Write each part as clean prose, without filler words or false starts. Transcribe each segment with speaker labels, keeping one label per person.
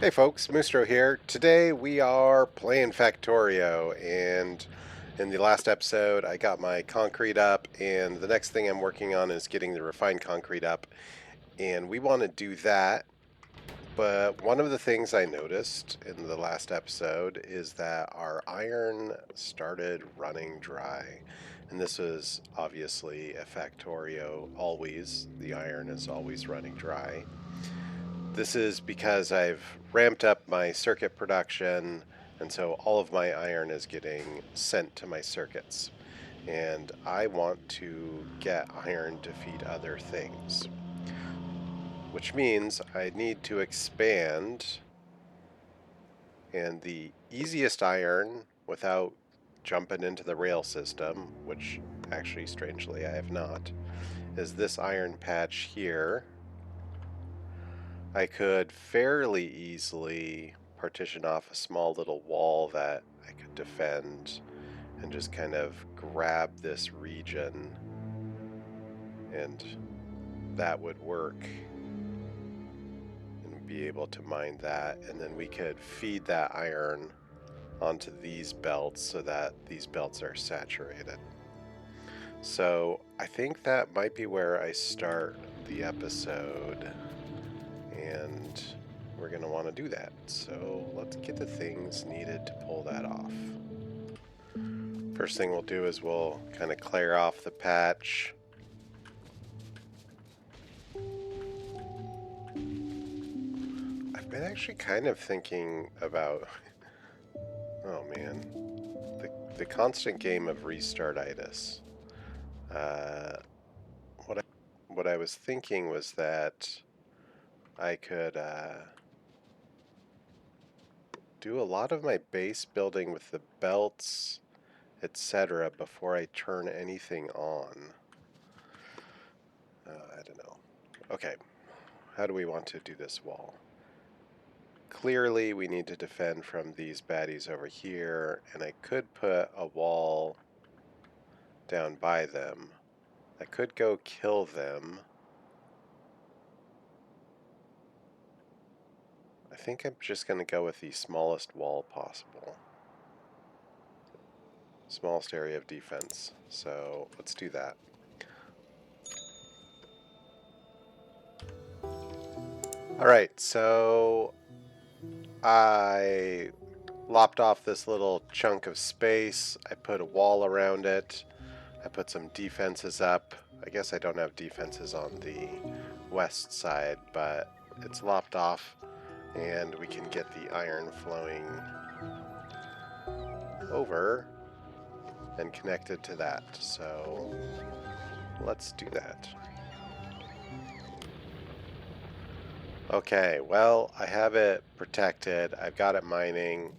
Speaker 1: Hey folks, Moosetro here. Today we are playing Factorio, and in the last episode I got my concrete up, and the next thing I'm working on is getting the refined concrete up, and we want to do that. But one of the things I noticed in the last episode is that our iron started running dry. And this was obviously a Factorio always. The iron is always running dry. This is because I've ramped up my circuit production, and so all of my iron is getting sent to my circuits. And I want to get iron to feed other things, which means I need to expand. And the easiest iron without jumping into the rail system, which actually strangely I have not, is this iron patch here. I could fairly easily partition off a small little wall that I could defend and just kind of grab this region, and that would work and be able to mine that, and then we could feed that iron onto these belts so that these belts are saturated. So I think that might be where I start the episode, and we're going to want to do that. So let's get the things needed to pull that off. First thing we'll do is we'll kind of clear off the patch. I've been actually kind of thinking about, oh man, the constant game of restartitis. What I was thinking was that I could do a lot of my base building with the belts, etc., before I turn anything on. I don't know. Okay, how do we want to do this wall? Clearly, we need to defend from these baddies over here, and I could put a wall down by them. I could go kill them. I think I'm just going to go with the smallest wall possible. Smallest area of defense. So let's do that. Alright, so I lopped off this little chunk of space. I put a wall around it. I put some defenses up. I guess I don't have defenses on the west side, but it's lopped off, and we can get the iron flowing over and connected to that. So let's do that. Okay, well, I have it protected. I've got it mining.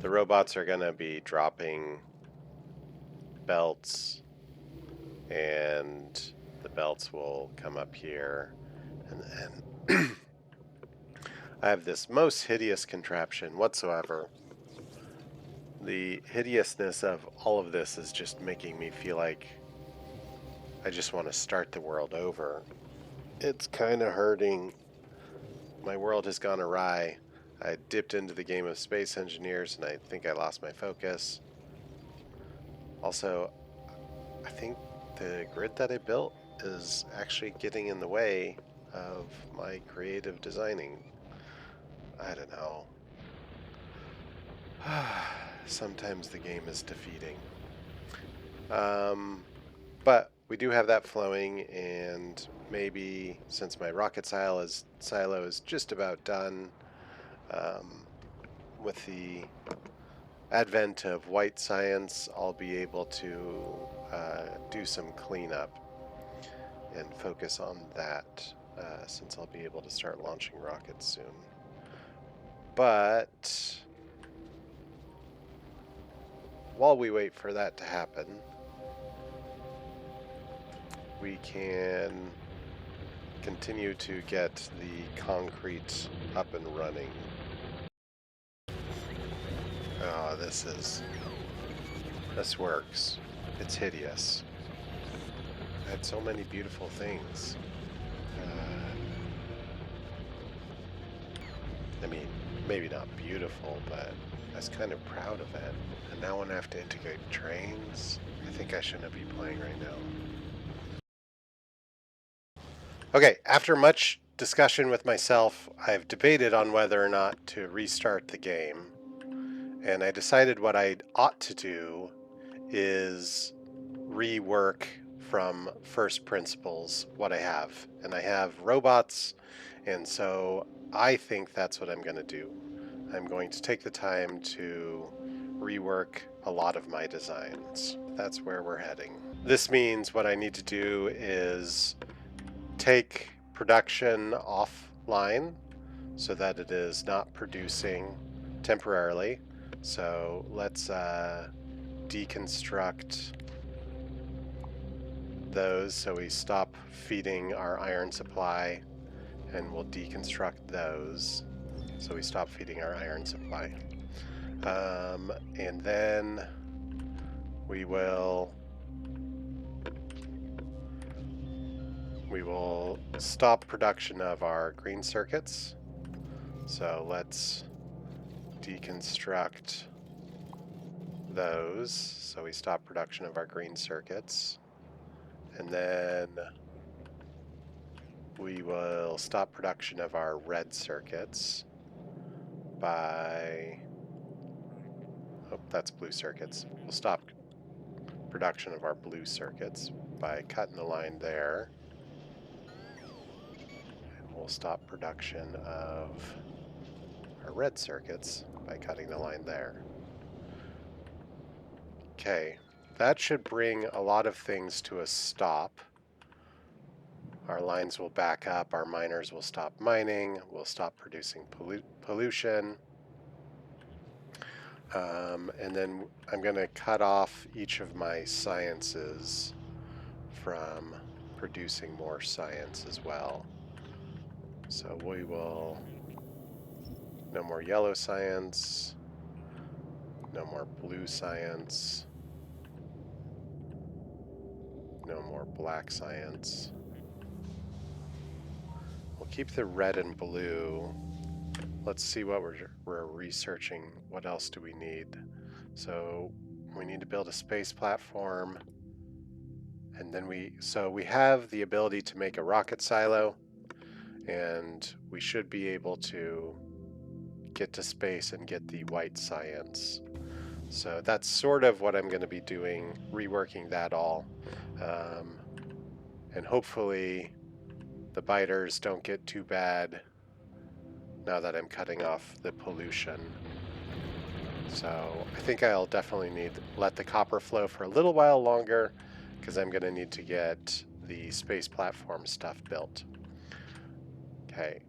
Speaker 1: The robots are going to be dropping belts, and the belts will come up here. And then I have this most hideous contraption whatsoever. The hideousness of all of this is just making me feel like I just want to start the world over. It's kind of hurting. My world has gone awry. I dipped into the game of Space Engineers, and I think I lost my focus. Also, I think the grid that I built is actually getting in the way of my creative designing. I don't know. Sometimes the game is defeating. But we do have that flowing, and maybe since my rocket silo is just about done, with the advent of white science, I'll be able to do some cleanup and focus on that, since I'll be able to start launching rockets soon. But while we wait for that to happen, we can continue to get the concrete up and running. Oh, this works. It's hideous. I had so many beautiful things. I mean, maybe not beautiful, but I was kind of proud of it. And now when I have to integrate trains, I think I shouldn't be playing right now. Okay, after much discussion with myself, I've debated on whether or not to restart the game. And I decided what I ought to do is rework from first principles what I have. And I have robots, and so I think that's what I'm going to do. I'm going to take the time to rework a lot of my designs. That's where we're heading. This means what I need to do is take production offline so that it is not producing temporarily. So let's deconstruct those so we stop feeding our iron supply, and we'll deconstruct those so we stop feeding our iron supply. And then we will stop production of our green circuits. So let's deconstruct those so we stop production of our green circuits. And then we will stop production of our red circuits by... Oh, that's blue circuits. We'll stop production of our blue circuits by cutting the line there. And we'll stop production of our red circuits by cutting the line there. Okay, that should bring a lot of things to a stop. Our lines will back up, our miners will stop mining, we'll stop producing pollution. And then I'm going to cut off each of my sciences from producing more science as well. So we will... No more yellow science, no more blue science, no more black science. We'll keep the red and blue. Let's see what we're researching. What else do we need? So we need to build a space platform, and then we have the ability to make a rocket silo, and we should be able to get to space and get the white science. So that's sort of what I'm going to be doing, reworking that all. And hopefully the biters don't get too bad now that I'm cutting off the pollution. So I think I'll definitely need to let the copper flow for a little while longer, because I'm going to need to get the space platform stuff built. Okay.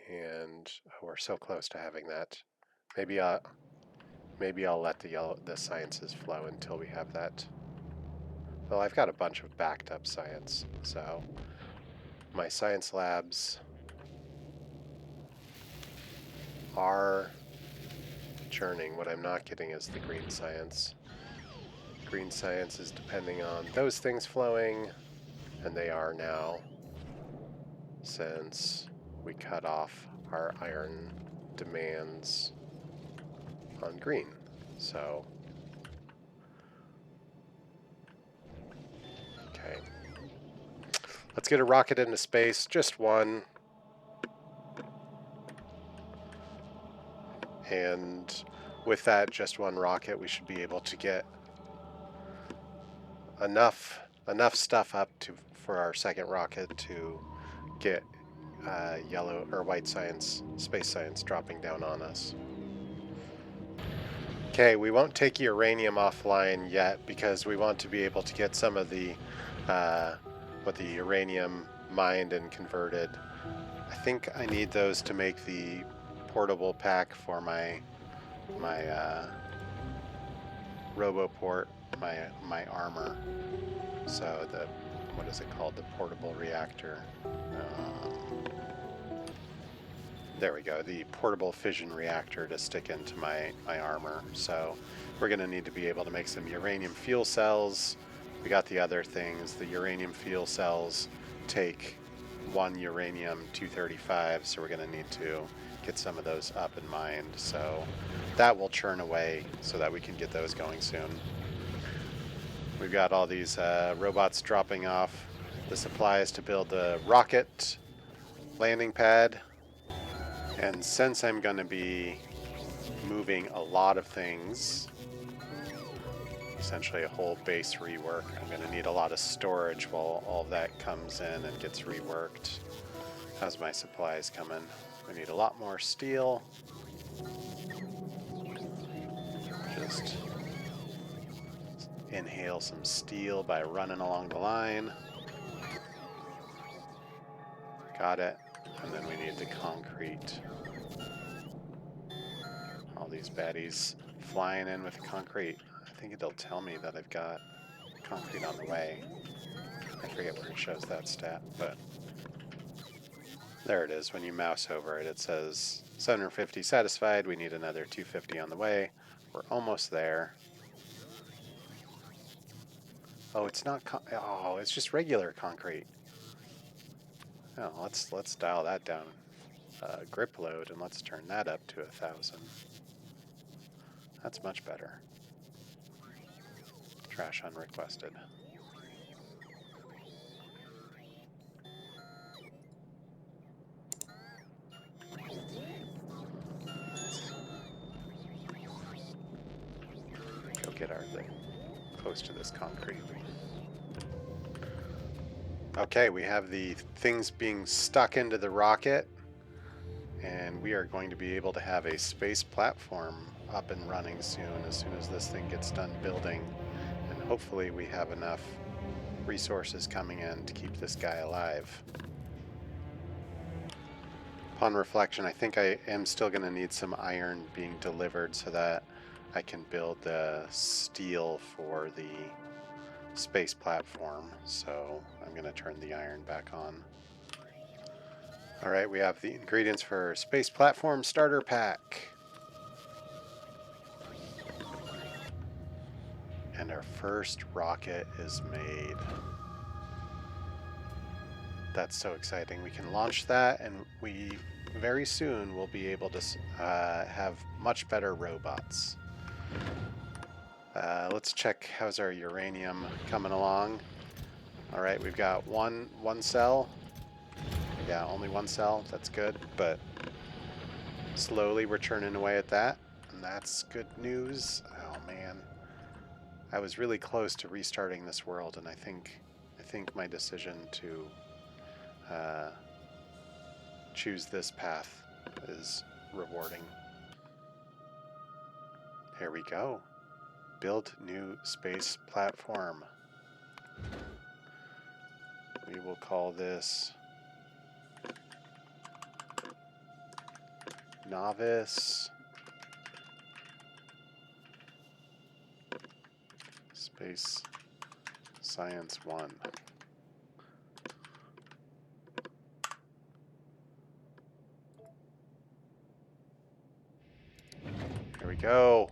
Speaker 1: And we're so close to having that. Maybe I'll let the sciences flow until we have that. Well, I've got a bunch of backed up science, so my science labs are churning. What I'm not getting is the green science. Green science is depending on those things flowing, and they are now, since we cut off our iron demands on green. So, okay. Let's get a rocket into space, just one. And with that just one rocket, we should be able to get enough stuff up for our second rocket to get yellow or white science, space science dropping down on us. Okay, we won't take uranium offline yet because we want to be able to get some of the the uranium mined and converted. I think I need those to make the portable pack for my RoboPort, my armor. So the, what is it called? The portable reactor. There we go, the portable fission reactor to stick into my armor. So we're going to need to be able to make some uranium fuel cells. We got the other things, the uranium fuel cells take 1 uranium-235, so we're going to need to get some of those up and mined. So that will churn away so that we can get those going soon. We've got all these robots dropping off the supplies to build the rocket landing pad. And since I'm going to be moving a lot of things, essentially a whole base rework, I'm going to need a lot of storage while all of that comes in and gets reworked. How's my supplies coming? We need a lot more steel. Just inhale some steel by running along the line. Got it. And then we need the concrete. All these baddies flying in with concrete. I think it'll tell me that I've got concrete on the way. I forget where it shows that stat, but there it is. When you mouse over it, it says 750 satisfied. We need another 250 on the way. We're almost there. Oh, it's not oh, it's just regular concrete. Oh, let's dial that down. Grip load, and let's turn that up to 1,000. That's much better. Trash unrequested. Go get our thing close to this concrete. Okay, we have the things being stuck into the rocket, and we are going to be able to have a space platform up and running soon as this thing gets done building. And hopefully we have enough resources coming in to keep this guy alive. Upon reflection, I think I am still going to need some iron being delivered so that I can build the steel for the space platform. So I'm going to turn the iron back on. All right, we have the ingredients for space platform starter pack. And our first rocket is made. That's so exciting. We can launch that, and we very soon will be able to have much better robots. Let's check how's our uranium coming along. All right, we've got one cell. Yeah, only one cell. That's good, but slowly we're churning away at that, and that's good news. Oh man, I was really close to restarting this world, and I think my decision to choose this path is rewarding. Here we go. Build new space platform. We will call this Nauvis Space Science 1. Here we go.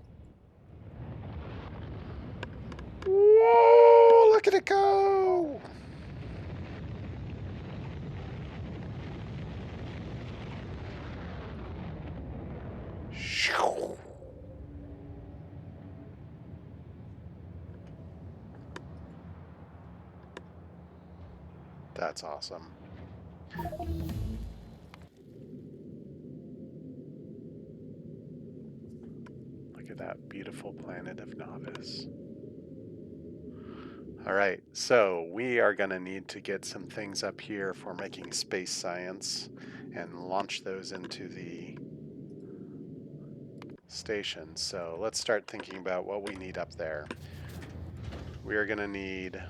Speaker 1: Whoa, look at it go! That's awesome. Look at that beautiful planet of Nauvis. All right, so we are going to need to get some things up here for making space science and launch those into the station. So let's start thinking about what we need up there. We are going to need,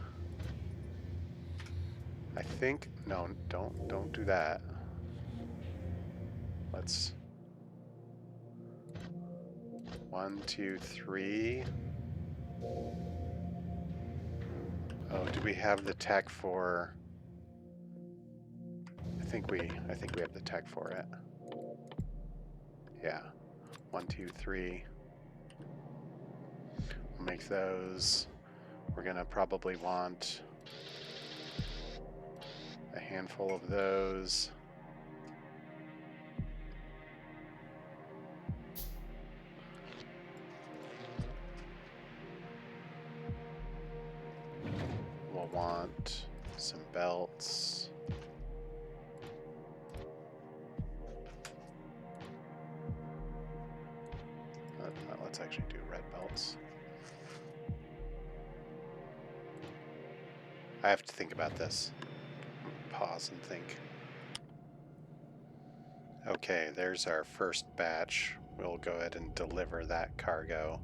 Speaker 1: I think, no, don't do that. Let's 1, 2, 3. Oh, do we have the tech for? I think we have the tech for it. Yeah. 1, 2, 3. We'll make those. We're gonna probably want a handful of those. We'll want some belts. Let's actually do red belts. I have to think about this. Pause and think. Okay, there's our first batch. We'll go ahead and deliver that cargo.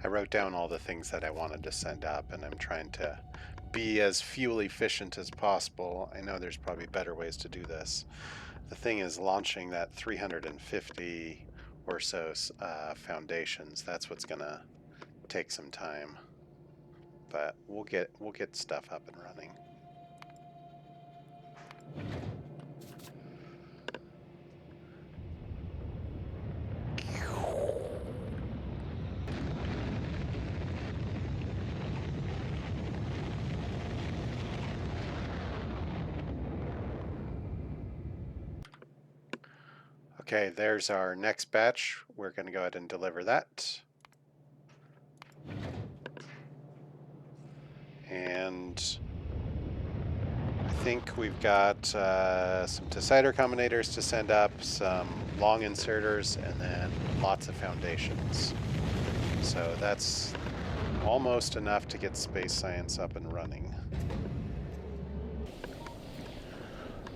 Speaker 1: I wrote down all the things that I wanted to send up, and I'm trying to be as fuel efficient as possible. I know there's probably better ways to do this. The thing is, launching that 350 or so foundations, that's what's gonna take some time. But we'll get stuff up and running. Okay, there's our next batch. We're going to go ahead and deliver that. And I think we've got some decider combinators to send up, some long inserters, and then lots of foundations. So that's almost enough to get space science up and running.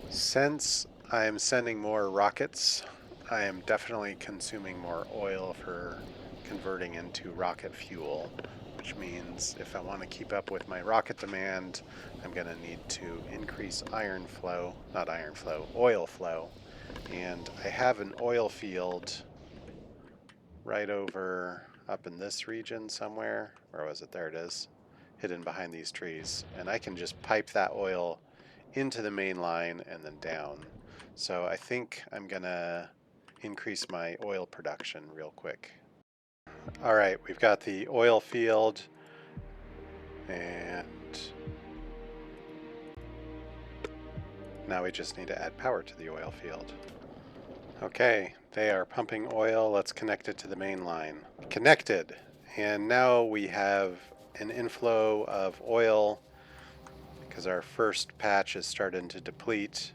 Speaker 1: Since I am sending more rockets, I am definitely consuming more oil for converting into rocket fuel, which means if I want to keep up with my rocket demand, I'm going to need to increase oil flow. And I have an oil field right over up in this region somewhere. Where was it? There it is, hidden behind these trees. And I can just pipe that oil into the main line and then down. So I think I'm going to increase my oil production real quick. All right, we've got the oil field, and now we just need to add power to the oil field. Okay, they are pumping oil. Let's connect it to the main line. Connected, and now we have an inflow of oil because our first patch is starting to deplete,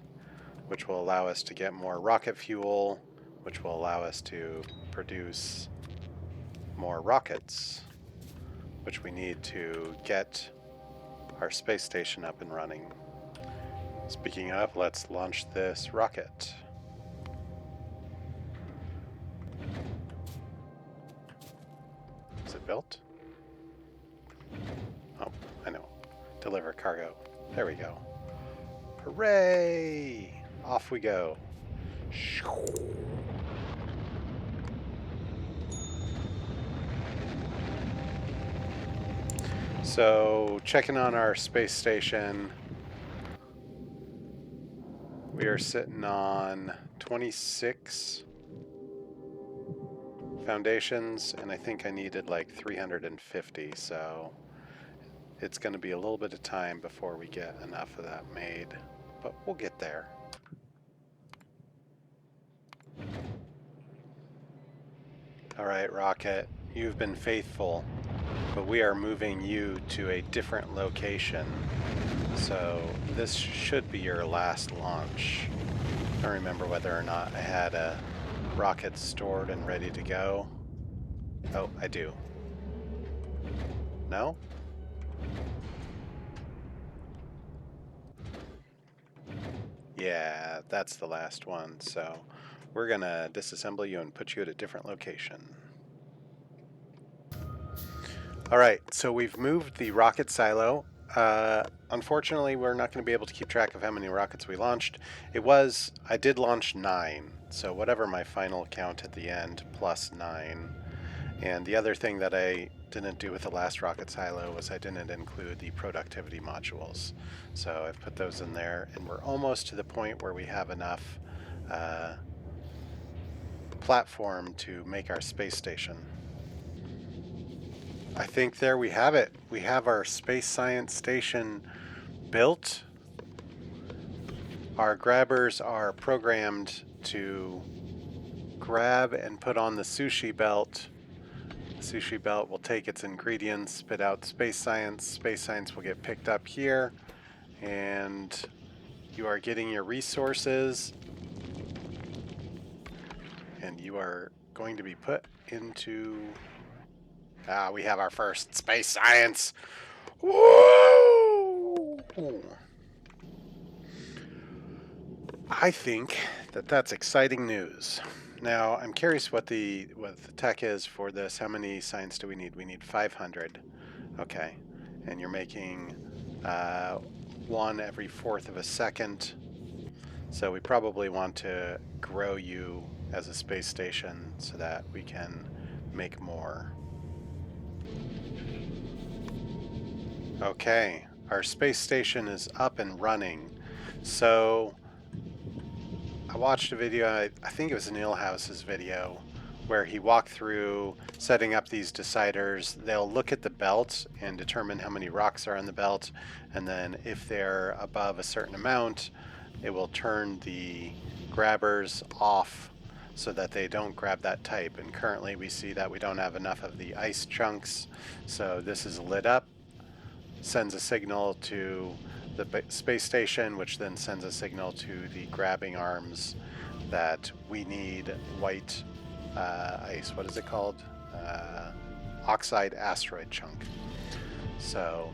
Speaker 1: which will allow us to get more rocket fuel, which will allow us to produce more rockets, which we need to get our space station up and running. Speaking of, let's launch this rocket. Is it built? Oh, I know. Deliver cargo. There we go. Hooray! Off we go. So, checking on our space station, we are sitting on 26 foundations, and I think I needed like 350, so it's going to be a little bit of time before we get enough of that made, but we'll get there. All right, Rocket, you've been faithful, but we are moving you to a different location. So this should be your last launch. I don't remember whether or not I had a rocket stored and ready to go. Oh, I do. No? Yeah, that's the last one. So we're gonna disassemble you and put you at a different location. All right, so we've moved the rocket silo. Unfortunately, we're not going to be able to keep track of how many rockets we launched. I did launch 9, so whatever my final count at the end, plus 9. And the other thing that I didn't do with the last rocket silo was I didn't include the productivity modules. So I've put those in there, and we're almost to the point where we have enough platform to make our space station. I think there we have it. We have our space science station built. Our grabbers are programmed to grab and put on the sushi belt. The sushi belt will take its ingredients, spit out space science. Space science will get picked up here, and you are getting your resources, and you are going to be put into... we have our first space science. Woo! I think that that's exciting news. Now, I'm curious what the tech is for this. How many science do we need? We need 500. Okay. And you're making one every fourth of a second. So we probably want to grow you as a space station so that we can make more. Okay. Our space station is up and running. So I watched a video, I think it was Neil House's video, where he walked through setting up these deciders. They'll look at the belt and determine how many rocks are on the belt, and then if they're above a certain amount, it will turn the grabbers off so that they don't grab that type. And currently we see that we don't have enough of the ice chunks, so this is lit up, sends a signal to the space station, which then sends a signal to the grabbing arms that we need white ice. What is it called? Oxide asteroid chunk. So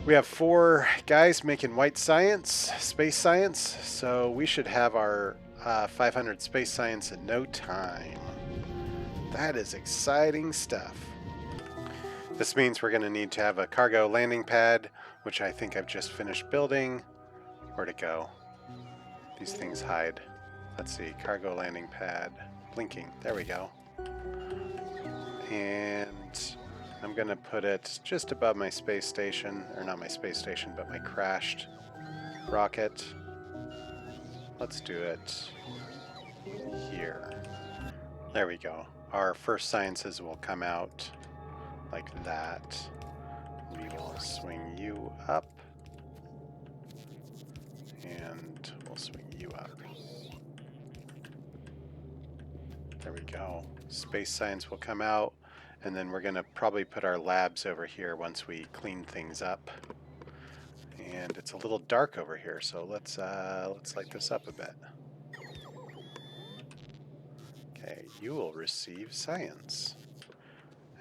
Speaker 1: we have 4 guys making white science, space science. So we should have our 500 space science in no time. That is exciting stuff. This means we're going to need to have a cargo landing pad, which I think I've just finished building. Where'd it go? These things hide. Let's see, cargo landing pad, blinking, there we go. And I'm going to put it just above my space station, or not my space station, but my crashed rocket. Let's do it here. There we go. Our first sciences will come out like that. We will swing you up, and we'll swing you up. There we go. Space science will come out, and then we're going to probably put our labs over here once we clean things up. And it's a little dark over here, so let's light this up a bit. Okay, you will receive science.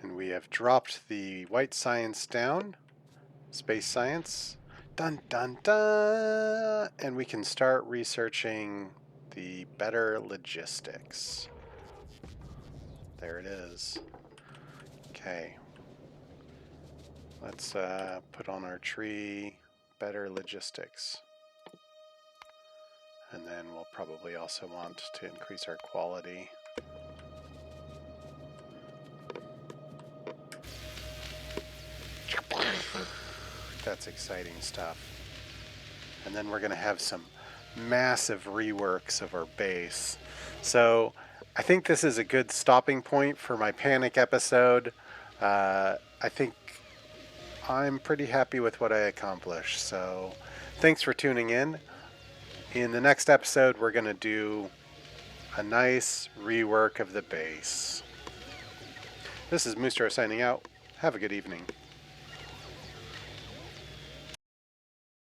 Speaker 1: And we have dropped the white science down, space science, dun dun dun, and we can start researching the better logistics. There it is. Okay, let's put on our tree, better logistics. And then we'll probably also want to increase our quality. That's exciting stuff. And then we're going to have some massive reworks of our base. So I think this is a good stopping point for my panic episode. I think I'm pretty happy with what I accomplished. So thanks for tuning in. In the next episode, we're going to do a nice rework of the base. This is Moosetro signing out. Have a good evening.